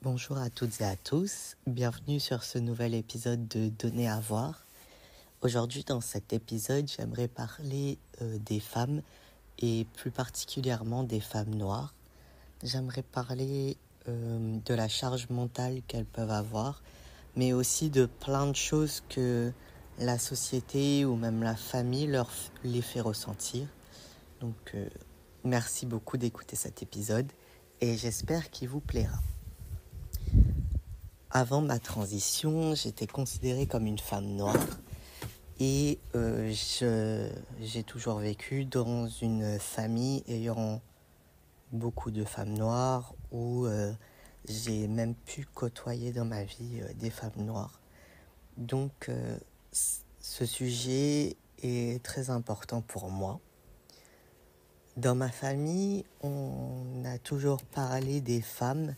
Bonjour à toutes et à tous, bienvenue sur ce nouvel épisode de Donner à voir. Aujourd'hui dans cet épisode, j'aimerais parler des femmes et plus particulièrement des femmes noires. J'aimerais parler de la charge mentale qu'elles peuvent avoir, mais aussi de plein de choses que la société ou même la famille les fait ressentir. Donc merci beaucoup d'écouter cet épisode et j'espère qu'il vous plaira. Avant ma transition, j'étais considérée comme une femme noire et j'ai toujours vécu dans une famille ayant beaucoup de femmes noires où j'ai même pu côtoyer dans ma vie des femmes noires. Donc ce sujet est très important pour moi. Dans ma famille, on a toujours parlé des femmes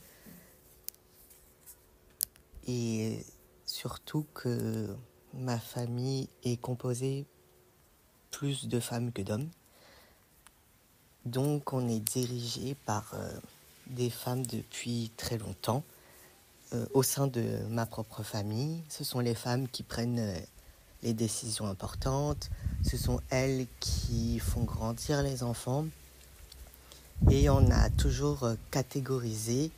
et surtout que ma famille est composée plus de femmes que d'hommes. Donc on est dirigé par des femmes depuis très longtemps. Au sein de ma propre famille, ce sont les femmes qui prennent les décisions importantes. Ce sont elles qui font grandir les enfants. Et on a toujours catégorisé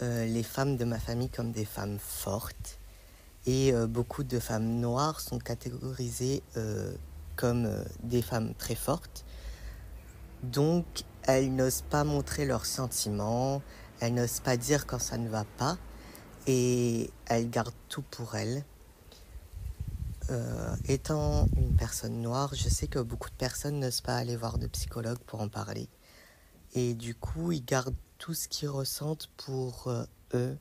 les femmes de ma famille comme des femmes fortes. Et beaucoup de femmes noires sont catégorisées comme des femmes très fortes. Donc, elles n'osent pas montrer leurs sentiments, elles n'osent pas dire quand ça ne va pas, et elles gardent tout pour elles. Étant une personne noire, je sais que beaucoup de personnes n'osent pas aller voir de psychologue pour en parler. Et du coup, ils gardent tout ce qu'ils ressentent pour eux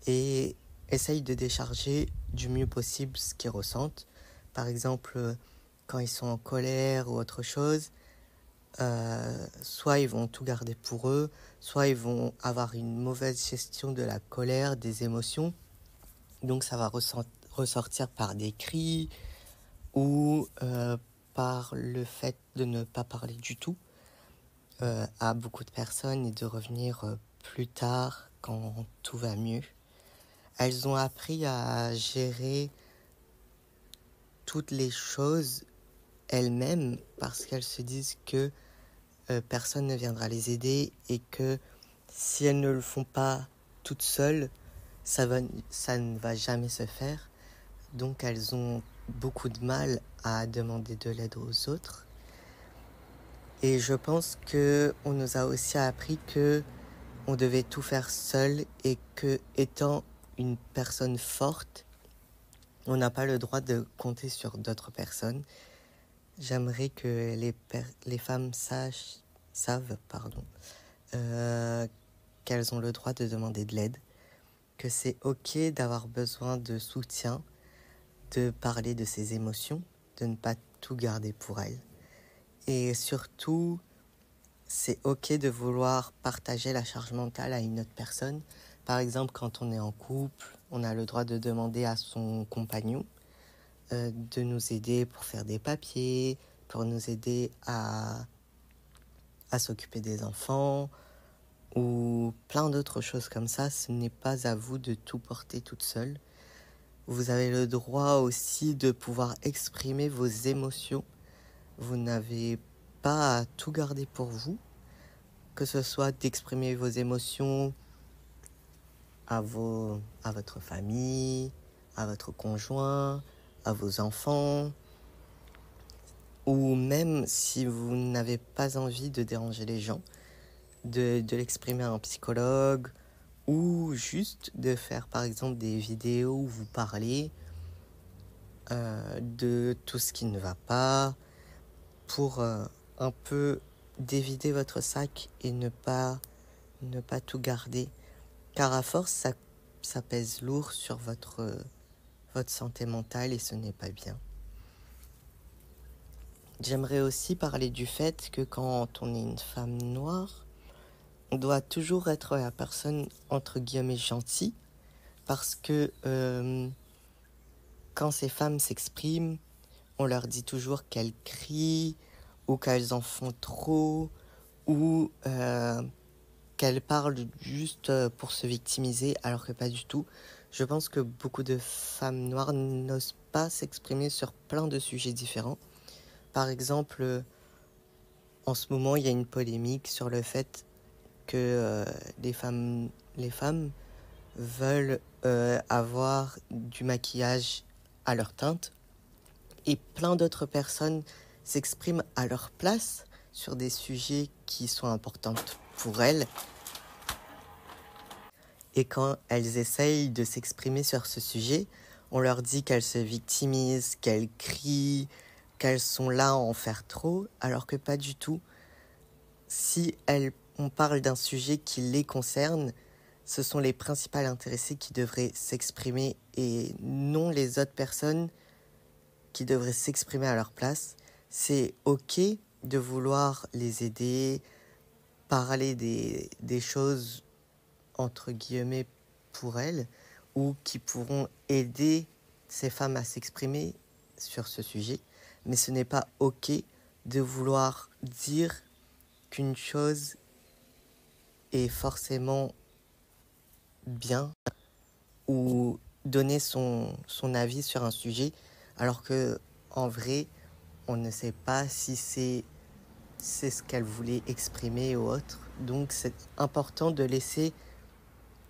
et essayent de décharger du mieux possible ce qu'ils ressentent. Par exemple, quand ils sont en colère ou autre chose, soit ils vont tout garder pour eux, soit ils vont avoir une mauvaise gestion de la colère, des émotions. Donc ça va ressortir par des cris ou par le fait de ne pas parler du tout à beaucoup de personnes et de revenir plus tard quand tout va mieux. Elles ont appris à gérer toutes les choses elles-mêmes parce qu'elles se disent que personne ne viendra les aider et que si elles ne le font pas toutes seules, ça ne va jamais se faire. Donc elles ont beaucoup de mal à demander de l'aide aux autres. Et je pense qu'on nous a aussi appris que on devait tout faire seul et que, étant une personne forte, on n'a pas le droit de compter sur d'autres personnes. J'aimerais que les femmes savent qu'elles ont le droit de demander de l'aide, que c'est ok d'avoir besoin de soutien, de parler de ses émotions, de ne pas tout garder pour elles. Et surtout, c'est ok de vouloir partager la charge mentale à une autre personne. Par exemple, quand on est en couple, on a le droit de demander à son compagnon de nous aider pour faire des papiers, pour nous aider à s'occuper des enfants ou plein d'autres choses comme ça. Ce n'est pas à vous de tout porter toute seule. Vous avez le droit aussi de pouvoir exprimer vos émotions. Vous n'avez pas à tout garder pour vous, que ce soit d'exprimer vos émotions à votre famille, à votre conjoint, à vos enfants, ou même si vous n'avez pas envie de déranger les gens, de l'exprimer à un psychologue, ou juste de faire par exemple des vidéos où vous parlez de tout ce qui ne va pas, pour un peu dévider votre sac et ne pas tout garder. Car à force, ça pèse lourd sur votre santé mentale et ce n'est pas bien. J'aimerais aussi parler du fait que quand on est une femme noire, on doit toujours être la personne entre guillemets gentille parce que quand ces femmes s'expriment, on leur dit toujours qu'elles crient ou qu'elles en font trop ou qu'elles parlent juste pour se victimiser, alors que pas du tout. Je pense que beaucoup de femmes noires n'osent pas s'exprimer sur plein de sujets différents. Par exemple, en ce moment, il y a une polémique sur le fait que les femmes veulent avoir du maquillage à leur teinte et plein d'autres personnes s'expriment à leur place sur des sujets qui sont importants pour elles. Et quand elles essayent de s'exprimer sur ce sujet, on leur dit qu'elles se victimisent, qu'elles crient, qu'elles sont là à en faire trop, alors que pas du tout. Si on parle d'un sujet qui les concerne, ce sont les principales intéressées qui devraient s'exprimer et non les autres personnes qui devraient s'exprimer à leur place. C'est ok de vouloir les aider, parler des choses entre guillemets pour elles ou qui pourront aider ces femmes à s'exprimer sur ce sujet. Mais ce n'est pas ok de vouloir dire qu'une chose est forcément bien ou donner son avis sur un sujet alors que en vrai on ne sait pas si c'est ce qu'elle voulait exprimer ou autre. Donc c'est important de laisser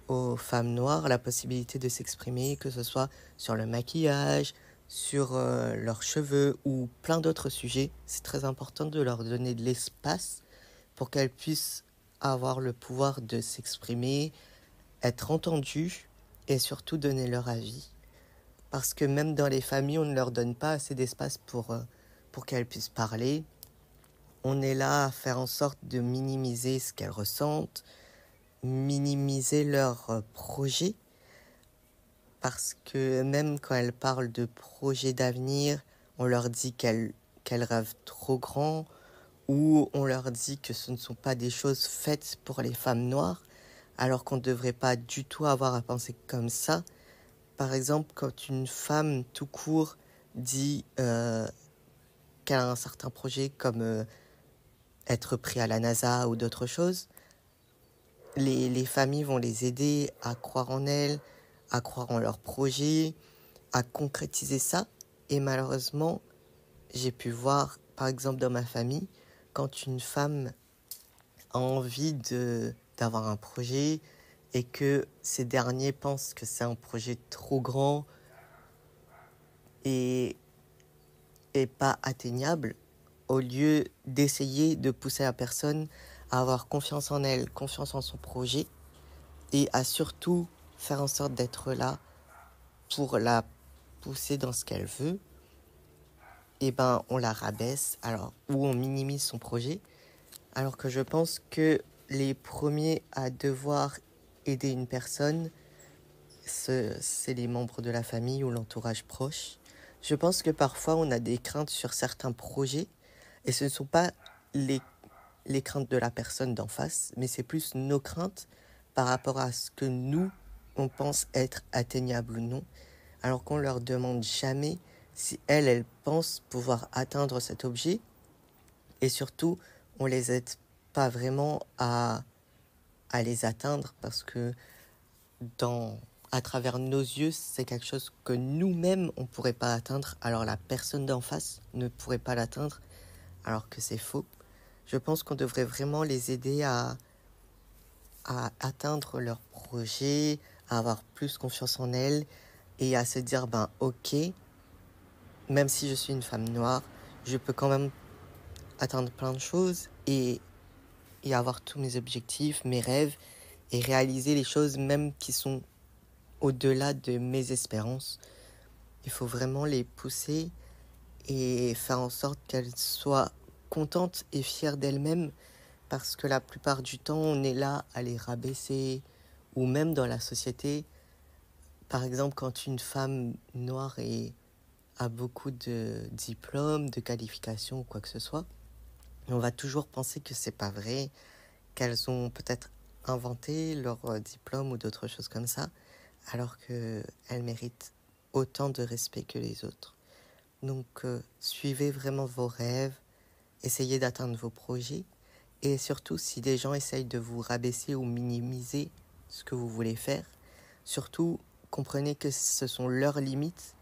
aux femmes noires la possibilité de s'exprimer, que ce soit sur le maquillage, sur leurs cheveux ou plein d'autres sujets. C'est très important de leur donner de l'espace pour qu'elles puissent avoir le pouvoir de s'exprimer, être entendues et surtout donner leur avis. Parce que même dans les familles, on ne leur donne pas assez d'espace pour qu'elles puissent parler. On est là à faire en sorte de minimiser ce qu'elles ressentent, minimiser leurs projets. Parce que même quand elles parlent de projets d'avenir, on leur dit qu'elles rêvent trop grand ou on leur dit que ce ne sont pas des choses faites pour les femmes noires, alors qu'on ne devrait pas du tout avoir à penser comme ça. Par exemple, quand une femme tout court dit qu'elle a un certain projet comme être pris à la NASA ou d'autres choses, les familles vont les aider à croire en elles, à croire en leur projet, à concrétiser ça. Et malheureusement, j'ai pu voir, par exemple dans ma famille, quand une femme a envie d'avoir un projet et que ces derniers pensent que c'est un projet trop grand et pas atteignable, au lieu d'essayer de pousser la personne à avoir confiance en elle, confiance en son projet et à surtout faire en sorte d'être là pour la pousser dans ce qu'elle veut, et ben on la rabaisse alors ou on minimise son projet, alors que je pense que les premiers à devoir aider une personne, c'est les membres de la famille ou l'entourage proche. Je pense que parfois on a des craintes sur certains projets et ce ne sont pas les craintes de la personne d'en face, mais c'est plus nos craintes par rapport à ce que nous, on pense être atteignable ou non, alors qu'on leur demande jamais si elles pensent pouvoir atteindre cet objet. Et surtout, on les aide pas vraiment à les atteindre parce que à travers nos yeux, c'est quelque chose que nous-mêmes, on ne pourrait pas atteindre. Alors la personne d'en face ne pourrait pas l'atteindre, alors que c'est faux. Je pense qu'on devrait vraiment les aider à atteindre leur projet, à avoir plus confiance en elles et à se dire, ben ok, même si je suis une femme noire, je peux quand même atteindre plein de choses et avoir tous mes objectifs, mes rêves et réaliser les choses même qui sont au-delà de mes espérances. Il faut vraiment les pousser et faire en sorte qu'elles soient contentes et fières d'elles-mêmes parce que la plupart du temps, on est là à les rabaisser ou même dans la société. Par exemple, quand une femme noire a beaucoup de diplômes, de qualifications ou quoi que ce soit, on va toujours penser que c'est pas vrai, qu'elles ont peut-être inventé leur diplôme ou d'autres choses comme ça, alors qu'elles méritent autant de respect que les autres. Donc, suivez vraiment vos rêves, essayez d'atteindre vos projets Et surtout, si des gens essayent de vous rabaisser ou minimiser ce que vous voulez faire, surtout, comprenez que ce sont leurs limites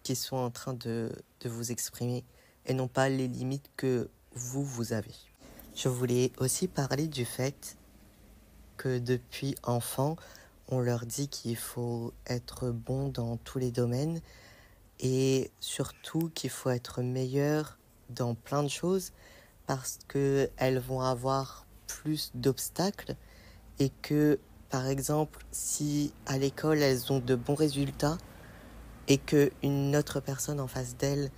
qui sont en train de vous exprimer et non pas les limites que vous avez. Je voulais aussi parler du fait que depuis enfant, on leur dit qu'il faut être bon dans tous les domaines et surtout qu'il faut être meilleur dans plein de choses parce qu'elles vont avoir plus d'obstacles et que, par exemple, si à l'école elles ont de bons résultats et qu'une autre personne en face d'elles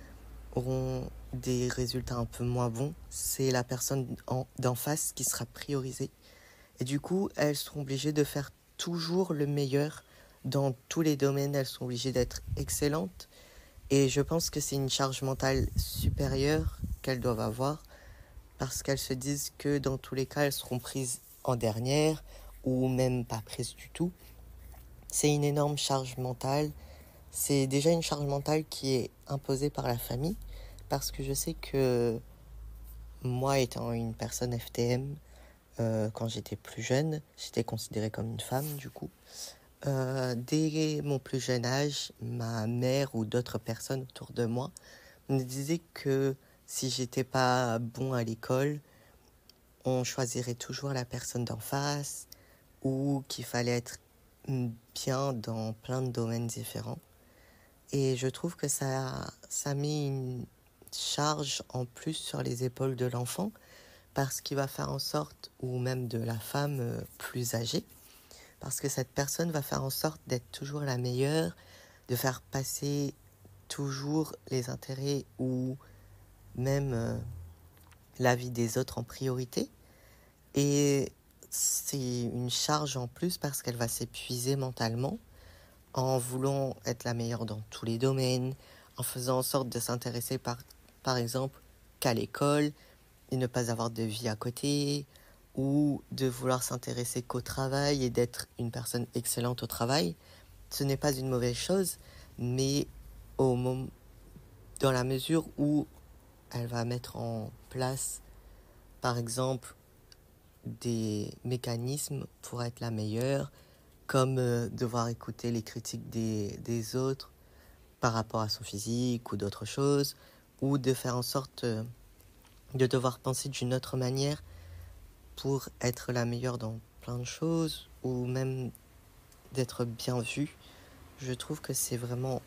auront des résultats un peu moins bons, c'est la personne d'en face qui sera priorisée. Et du coup, elles seront obligées de faire toujours le meilleur dans tous les domaines. Elles sont obligées d'être excellentes. Et je pense que c'est une charge mentale supérieure qu'elles doivent avoir parce qu'elles se disent que dans tous les cas, elles seront prises en dernière ou même pas prises du tout. C'est une énorme charge mentale. C'est déjà une charge mentale qui est imposée par la famille parce que je sais que moi, étant une personne FTM, quand j'étais plus jeune, j'étais considérée comme une femme du coup. Dès mon plus jeune âge, ma mère ou d'autres personnes autour de moi me disaient que si j'étais pas bon à l'école, on choisirait toujours la personne d'en face ou qu'il fallait être bien dans plein de domaines différents. Et je trouve que ça met une charge en plus sur les épaules de l'enfant parce qu'il va faire en sorte, ou même de la femme plus âgée, parce que cette personne va faire en sorte d'être toujours la meilleure, de faire passer toujours les intérêts ou même la vie des autres en priorité. Et c'est une charge en plus parce qu'elle va s'épuiser mentalement en voulant être la meilleure dans tous les domaines, en faisant en sorte de s'intéresser par exemple qu'à l'école et ne pas avoir de vie à côté, ou de vouloir s'intéresser qu'au travail et d'être une personne excellente au travail. Ce n'est pas une mauvaise chose, mais dans la mesure où elle va mettre en place, par exemple, des mécanismes pour être la meilleure, comme devoir écouter les critiques des autres par rapport à son physique ou d'autres choses, ou de faire en sorte de devoir penser d'une autre manière pour être la meilleure dans plein de choses, ou même d'être bien vue. Je trouve que c'est vraiment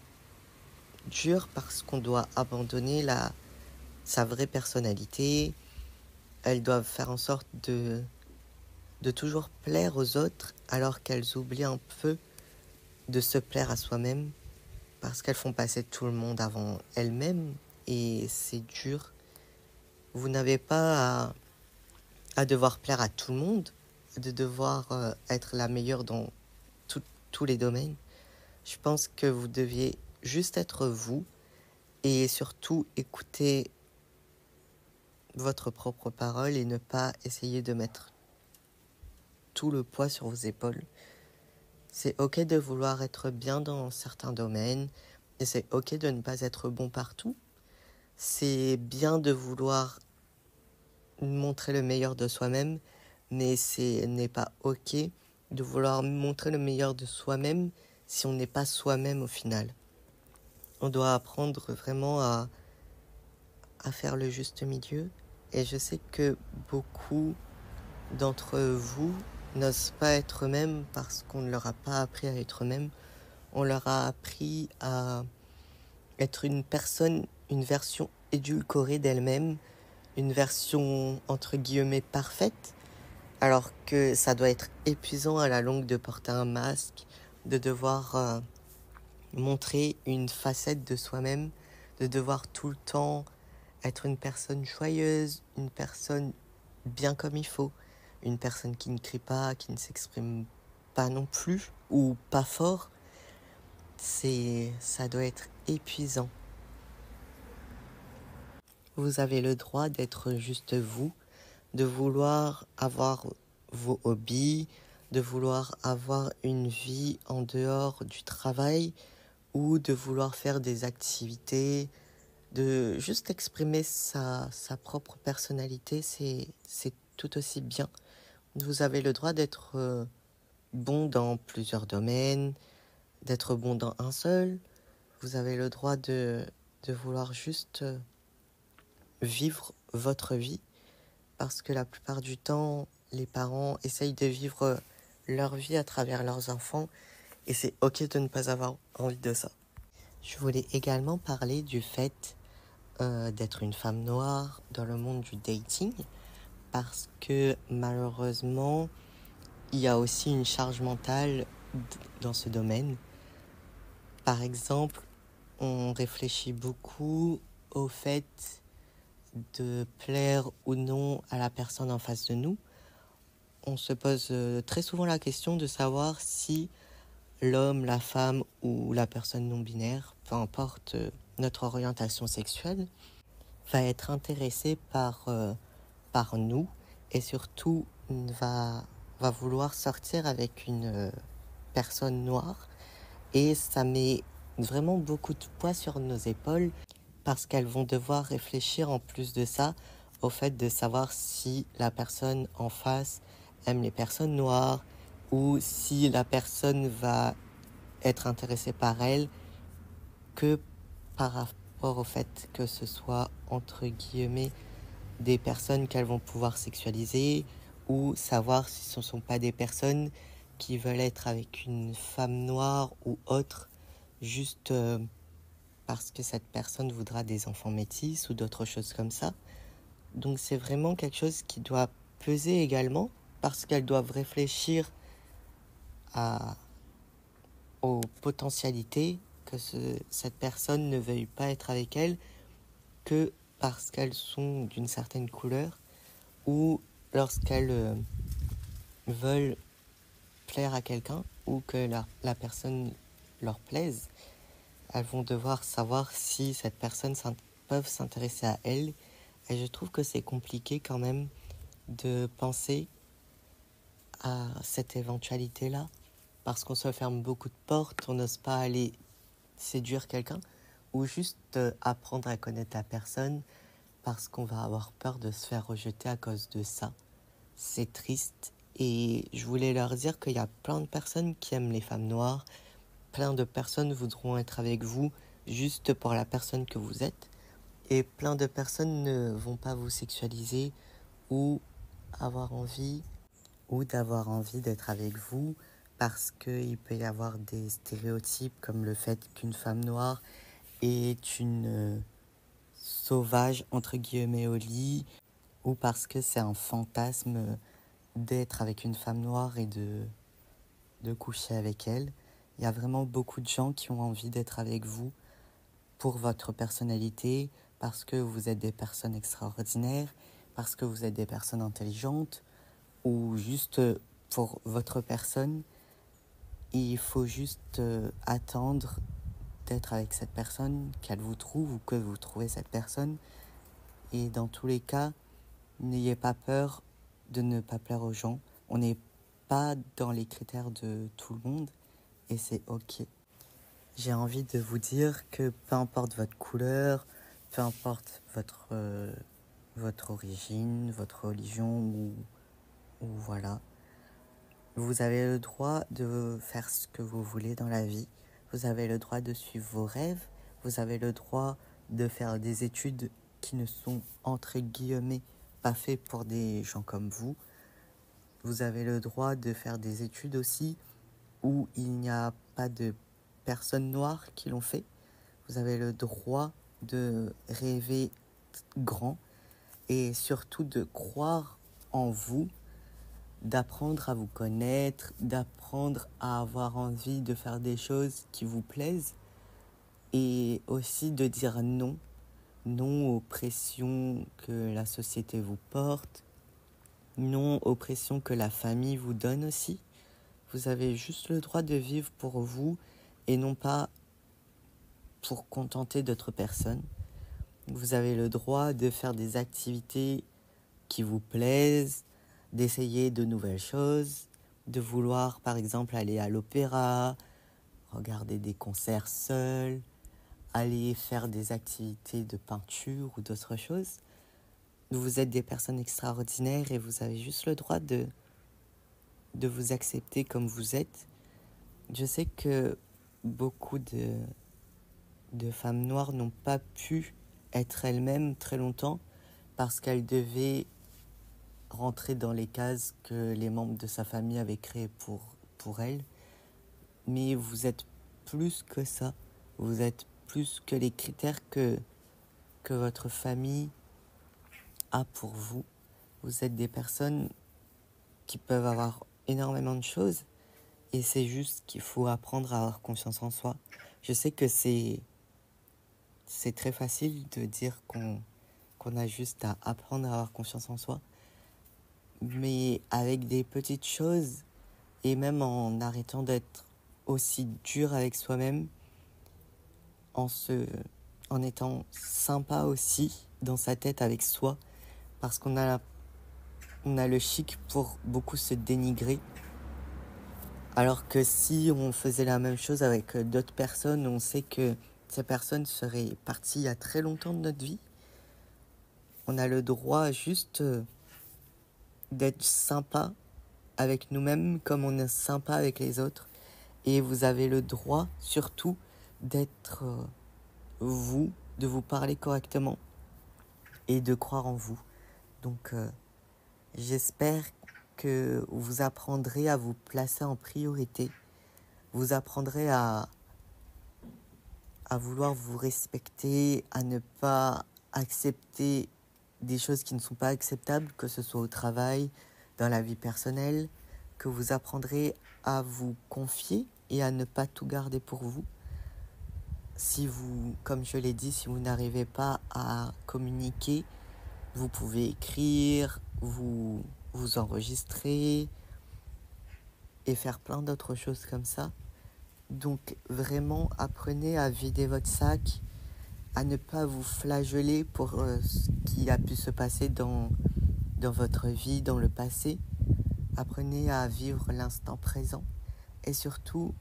dur parce qu'on doit abandonner sa vraie personnalité. Elles doivent faire en sorte de toujours plaire aux autres alors qu'elles oublient un peu de se plaire à soi-même parce qu'elles font passer tout le monde avant elles-mêmes et c'est dur. Vous n'avez pas à devoir plaire à tout le monde, de devoir être la meilleure dans tous les domaines. Je pense que vous deviez juste être vous et surtout écouter votre propre parole et ne pas essayer de mettre tout le poids sur vos épaules. C'est ok de vouloir être bien dans certains domaines et c'est ok de ne pas être bon partout. C'est bien de vouloir montrer le meilleur de soi-même, mais ce n'est pas ok de vouloir montrer le meilleur de soi-même si on n'est pas soi-même au final. On doit apprendre vraiment à faire le juste milieu. Et je sais que beaucoup d'entre vous n'osent pas être eux-mêmes parce qu'on ne leur a pas appris à être eux-mêmes. On leur a appris à être une personne, une version édulcorée d'elle-même, une version entre guillemets parfaite, alors que ça doit être épuisant à la longue de porter un masque, de devoir montrer une facette de soi-même, de devoir tout le temps être une personne joyeuse, une personne bien comme il faut, une personne qui ne crie pas, qui ne s'exprime pas non plus, ou pas fort. Ça doit être épuisant. Vous avez le droit d'être juste vous, de vouloir avoir vos hobbies, de vouloir avoir une vie en dehors du travail ou de vouloir faire des activités, de juste exprimer sa propre personnalité, c'est tout aussi bien. Vous avez le droit d'être bon dans plusieurs domaines, d'être bon dans un seul. Vous avez le droit de vouloir juste vivre votre vie, parce que la plupart du temps, les parents essayent de vivre leur vie à travers leurs enfants, et c'est ok de ne pas avoir envie de ça. Je voulais également parler du fait d'être une femme noire dans le monde du dating, parce que malheureusement, il y a aussi une charge mentale dans ce domaine. Par exemple, on réfléchit beaucoup au fait de plaire ou non à la personne en face de nous. On se pose très souvent la question de savoir si l'homme, la femme ou la personne non-binaire, peu importe notre orientation sexuelle, va être intéressé par nous et surtout va vouloir sortir avec une personne noire. Et ça met vraiment beaucoup de poids sur nos épaules parce qu'elles vont devoir réfléchir en plus de ça au fait de savoir si la personne en face aime les personnes noires ou si la personne va être intéressée par elle que par rapport au fait que ce soit entre guillemets des personnes qu'elles vont pouvoir sexualiser, ou savoir si ce ne sont pas des personnes qui veulent être avec une femme noire ou autre juste parce que cette personne voudra des enfants métis ou d'autres choses comme ça. Donc c'est vraiment quelque chose qui doit peser également, parce qu'elles doivent réfléchir aux potentialités que cette personne ne veuille pas être avec elle que parce qu'elles sont d'une certaine couleur, ou lorsqu'elles veulent plaire à quelqu'un ou que la personne leur plaise, elles vont devoir savoir si cette personne peut s'intéresser à elle. Et je trouve que c'est compliqué quand même de penser à cette éventualité-là, parce qu'on se ferme beaucoup de portes, on n'ose pas aller séduire quelqu'un ou juste apprendre à connaître la personne parce qu'on va avoir peur de se faire rejeter à cause de ça. C'est triste, et je voulais leur dire qu'il y a plein de personnes qui aiment les femmes noires, plein de personnes voudront être avec vous juste pour la personne que vous êtes, et plein de personnes ne vont pas vous sexualiser ou avoir envie ou d'avoir envie d'être avec vous parce qu'il peut y avoir des stéréotypes comme le fait qu'une femme noire est une sauvage entre guillemets au lit, ou parce que c'est un fantasme d'être avec une femme noire et de coucher avec elle. Il y a vraiment beaucoup de gens qui ont envie d'être avec vous pour votre personnalité, parce que vous êtes des personnes extraordinaires, parce que vous êtes des personnes intelligentes, ou juste pour votre personne. Il faut juste attendre d'être avec cette personne, qu'elle vous trouve ou que vous trouvez cette personne. Et dans tous les cas, n'ayez pas peur de ne pas plaire aux gens. On n'est pas dans les critères de tout le monde et c'est ok. J'ai envie de vous dire que peu importe votre couleur, peu importe votre origine, votre religion ou voilà, vous avez le droit de faire ce que vous voulez dans la vie. Vous avez le droit de suivre vos rêves. Vous avez le droit de faire des études qui ne sont entre guillemets pas faites pour des gens comme vous. Vous avez le droit de faire des études aussi où il n'y a pas de personnes noires qui l'ont fait. Vous avez le droit de rêver grand et surtout de croire en vous, d'apprendre à vous connaître, d'apprendre à avoir envie de faire des choses qui vous plaisent, et aussi de dire non, non aux pressions que la société vous porte, non aux pressions que la famille vous donne aussi. Vous avez juste le droit de vivre pour vous et non pas pour contenter d'autres personnes. Vous avez le droit de faire des activités qui vous plaisent, d'essayer de nouvelles choses, de vouloir par exemple aller à l'opéra, regarder des concerts seul, aller faire des activités de peinture ou d'autres choses. vous êtes des personnes extraordinaires et vous avez juste le droit de vous accepter comme vous êtes. Je sais que beaucoup de femmes noires n'ont pas pu être elles-mêmes très longtemps parce qu'elles devaient rentrer dans les cases que les membres de sa famille avaient créées pour elles. Mais vous êtes plus que ça. Vous êtes plus que les critères que votre famille a pour vous. Vous êtes des personnes qui peuvent avoir énormément de choses et c'est juste qu'il faut apprendre à avoir confiance en soi. Je sais que c'est très facile de dire qu'on a juste à apprendre à avoir confiance en soi, mais avec des petites choses et même en arrêtant d'être aussi dur avec soi-même, en étant sympa aussi dans sa tête avec soi, parce qu'on a le chic pour beaucoup se dénigrer. Alors que si on faisait la même chose avec d'autres personnes, on sait que ces personnes seraient parties il y a très longtemps de notre vie. On a le droit juste d'être sympa avec nous-mêmes comme on est sympa avec les autres. Et vous avez le droit surtout d'être vous, de vous parler correctement et de croire en vous. Donc j'espère que vous apprendrez à vous placer en priorité. Vous apprendrez à vouloir vous respecter, à ne pas accepter des choses qui ne sont pas acceptables, que ce soit au travail, dans la vie personnelle, que vous apprendrez à vous confier et à ne pas tout garder pour vous. Si vous, comme je l'ai dit, si vous n'arrivez pas à communiquer, vous pouvez écrire, vous enregistrer et faire plein d'autres choses comme ça. Donc vraiment, apprenez à vider votre sac, à ne pas vous flageller pour ce qui a pu se passer dans votre vie, dans le passé. Apprenez à vivre l'instant présent. Et surtout,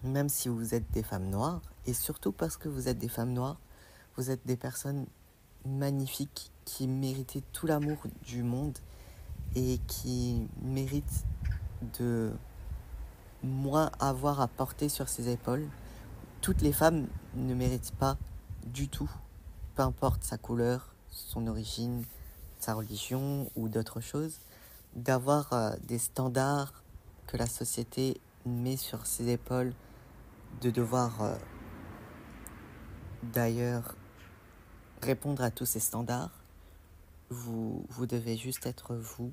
même si vous êtes des femmes noires, et surtout parce que vous êtes des femmes noires, vous êtes des personnes magnifiques qui méritent tout l'amour du monde et qui méritent de moins avoir à porter sur ses épaules. Toutes les femmes ne méritent pas du tout, peu importe sa couleur, son origine, sa religion ou d'autres choses, d'avoir des standards que la société met sur ses épaules, de devoir d'ailleurs répondre à tous ces standards. Vous devez juste être vous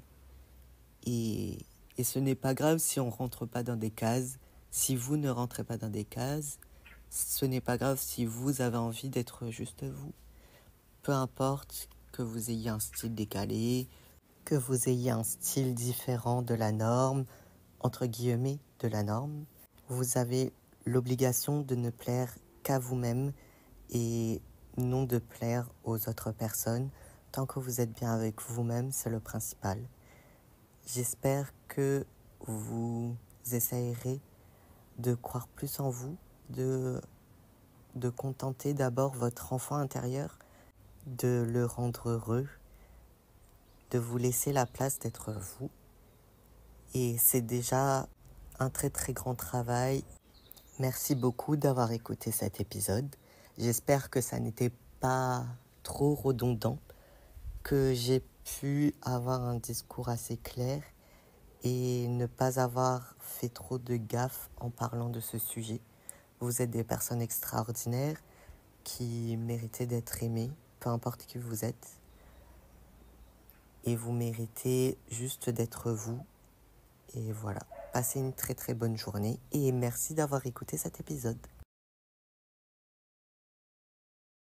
et ce n'est pas grave si on rentre pas dans des cases, si vous ne rentrez pas dans des cases, ce n'est pas grave si vous avez envie d'être juste vous. Peu importe que vous ayez un style décalé, que vous ayez un style différent de la norme, entre guillemets, de la norme, vous avez l'obligation de ne plaire qu'à vous-même et non de plaire aux autres personnes. Tant que vous êtes bien avec vous-même, c'est le principal. J'espère que vous essayerez de croire plus en vous, de contenter d'abord votre enfant intérieur, de le rendre heureux, de vous laisser la place d'être vous. Et c'est déjà un très très grand travail. Merci beaucoup d'avoir écouté cet épisode. J'espère que ça n'était pas trop redondant, que j'ai pu avoir un discours assez clair et ne pas avoir fait trop de gaffes en parlant de ce sujet. Vous êtes des personnes extraordinaires qui méritez d'être aimées, peu importe qui vous êtes. Et vous méritez juste d'être vous. Et voilà, passez une très très bonne journée et merci d'avoir écouté cet épisode.